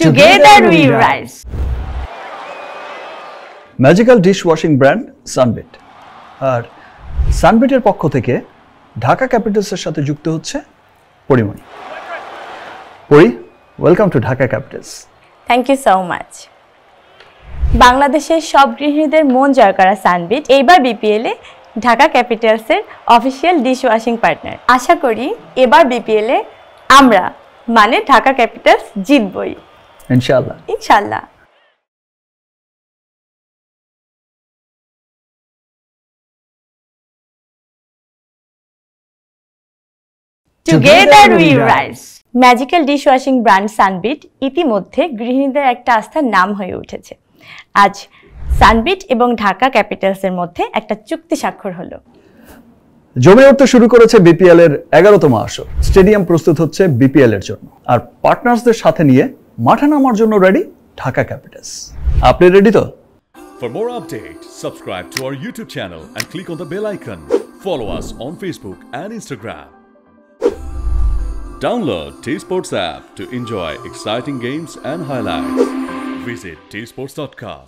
Together we rise. Magical dish washing brand Sunbit. আর সানবিটের পক্ষ থেকে ঢাকা ক্যাপিটালসের সাথে যুক্ত হচ্ছে Porimoni. Pori, welcome to Dhaka Capitals. Thank you so much. বাংলাদেশের সব গৃহিণীদের মন জয় করা সানবিট এইবার বিপিএল এ ঢাকা ক্যাপিটালসের অফিসিয়াল ডিশ ওয়াশিং পার্টনার। আশা করি এবার বিপিএল এ আমরা মানে ঢাকা ক্যাপিটালস জিতবই ইনশাআল্লাহ। ইনশাআল্লাহ। Together we rise. Magical dish washing brand Sunbit ইতিমধ্যে গৃহিণীদের একটা আস্থার নাম হয়ে উঠেছে। আজ সানবিট এবং ঢাকা ক্যাপিটালসের মধ্যে একটা চুক্তি স্বাক্ষর হলো। জমে উঠতে শুরু করেছে বিপিএল এর 11তম আসর। স্টেডিয়াম প্রস্তুত হচ্ছে বিপিএল এর জন্য, আর পার্টনার্সদের সাথে নিয়ে মাঠে নামার জন্য রেডি ঢাকা ক্যাপিটালস। আপনি রেডি তো? For more updates, subscribe to our YouTube channel and click on the bell icon. Follow us on Facebook and Instagram. Download T-Sports app to enjoy exciting games and highlights. Visit tsports.com.